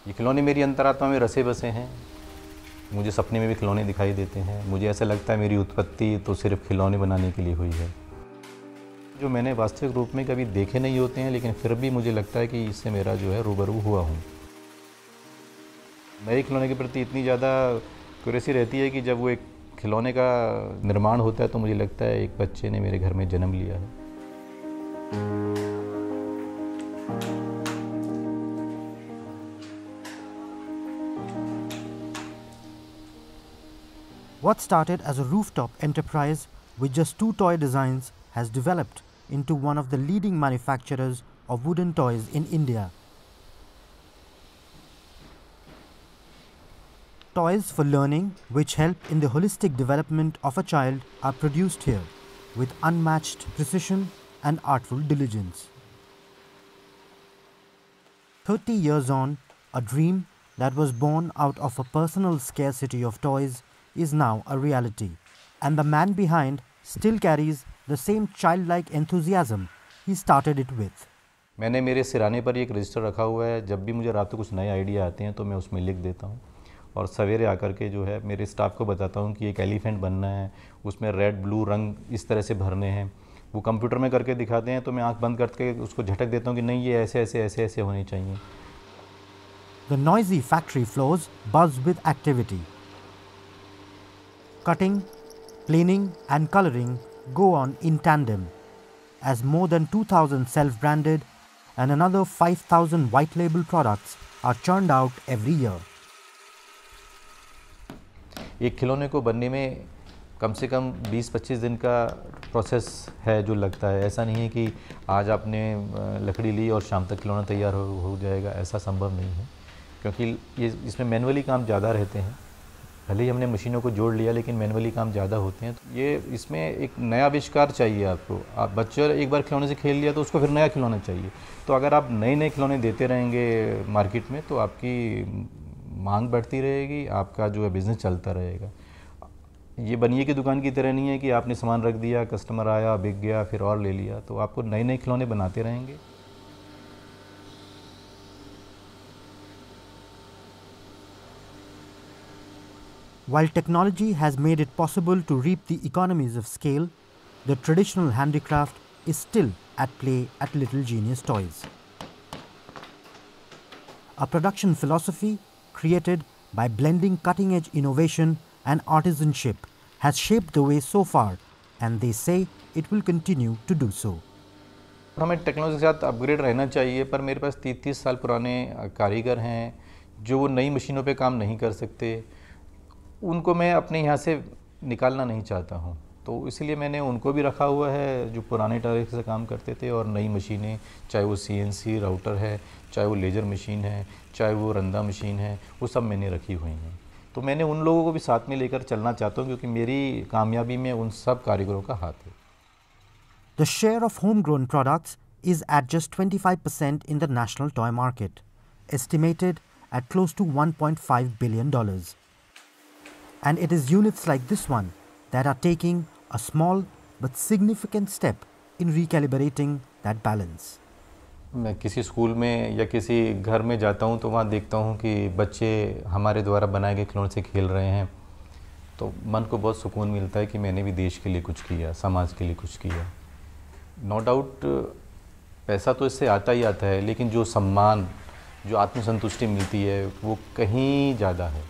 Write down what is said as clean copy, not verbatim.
ये खिलौने मेरी अंतरात्मा में रसे बसे हैं। मुझे सपने में भी खिलौने दिखाई देते हैं। मुझे ऐसा लगता है मेरी उत्पत्ति तो सिर्फ खिलौने बनाने के लिए हुई है, जो मैंने वास्तविक रूप में कभी देखे नहीं होते हैं, लेकिन फिर भी मुझे लगता है कि इससे मेरा जो है रूबरू हुआ हूँ। मेरे खिलौने के प्रति इतनी ज़्यादा क्यूरियोसिटी रहती है कि जब वो एक खिलौने का निर्माण होता है तो मुझे लगता है एक बच्चे ने मेरे घर में जन्म लिया है। What started as a rooftop enterprise with just 2 toy designs has developed into one of the leading manufacturers of wooden toys in India. Toys for learning which help in the holistic development of a child are produced here with unmatched precision and artful diligence. 30 years on, a dream that was born out of a personal scarcity of toys is now a reality, and the man behind still carries the same childlike enthusiasm he started it with. मैंने मेरे सिराने पर एक register रखा हुआ है। जब भी मुझे रात को कुछ नए आइडिया आते हैं तो मैं उसमें लिख देता हूँ और सवेरे आकर के जो है मेरे स्टाफ को बताता हूँ कि एक एलिफेंट बनना है, उसमें रेड ब्लू रंग इस तरह से भरने हैं। वो कंप्यूटर में करके दिखाते हैं तो मैं आंख बंद करके उसको झटक देता हूँ कि नहीं, ये ऐसे ऐसे ऐसे ऐसे होने चाहिए। The noisy factory floors buzz with activity. Cutting, planing and coloring go on in tandem as more than 2,000 self-branded and another 5,000 white label products are churned out every year. एक खिलौने को बनने में कम से कम 20-25 दिन का प्रोसेस है जो लगता है। ऐसा नहीं है कि आज आपने लकड़ी ली और शाम तक खिलौना तैयार हो जाएगा, ऐसा संभव नहीं है, क्योंकि ये इसमें मैनुअली काम ज़्यादा रहते हैं। भले ही हमने मशीनों को जोड़ लिया लेकिन मैनुअली काम ज़्यादा होते हैं। तो ये इसमें एक नया आविष्कार चाहिए आपको। आप बच्चे एक बार खिलौने से खेल लिया तो उसको फिर नया खिलौना चाहिए। तो अगर आप नए नए खिलौने देते रहेंगे मार्केट में तो आपकी मांग बढ़ती रहेगी, आपका जो है बिज़नेस चलता रहेगा। ये बनिए की दुकान की तरह नहीं है कि आपने सामान रख दिया, कस्टमर आया, बिक गया, फिर और ले लिया। तो आपको नए नए खिलौने बनाते रहेंगे। While technology has made it possible to reap the economies of scale, the traditional handicraft is still at play at Little Genius Toys. A production philosophy created by blending cutting-edge innovation and artisanship has shaped the way so far, and they say it will continue to do so. हमें technology के साथ upgrade रहना चाहिए, पर मेरे पास 30 साल पुराने कारीगर हैं जो वो नई मशीनों पे काम नहीं कर सकते। उनको मैं अपने यहाँ से निकालना नहीं चाहता हूँ, तो इसलिए मैंने उनको भी रखा हुआ है जो पुराने तरीके से काम करते थे। और नई मशीनें, चाहे वो CNC राउटर है, चाहे वो लेज़र मशीन है, चाहे वो रंदा मशीन है, वो सब मैंने रखी हुई हैं। तो मैंने उन लोगों को भी साथ में लेकर चलना चाहता हूँ, क्योंकि मेरी कामयाबी में उन सब कारीगरों का हाथ है। The share of homegrown products is at just 25% in the national toy market, estimated at close to $1.5 billion. And it is units like this one that are taking a small but significant step in recalibrating that balance. मैं किसी school में या किसी घर में जाता हूँ तो वहाँ देखता हूँ कि बच्चे हमारे द्वारा बनाए गए खिलौने से खेल रहे हैं, तो मन को बहुत सुकून मिलता है कि मैंने भी देश के लिए कुछ किया, समाज के लिए कुछ किया। नो डाउट पैसा तो इससे आता ही आता है, लेकिन जो सम्मान, जो आत्मसंतुष्टि मिलती है वो कहीं ज़्यादा है।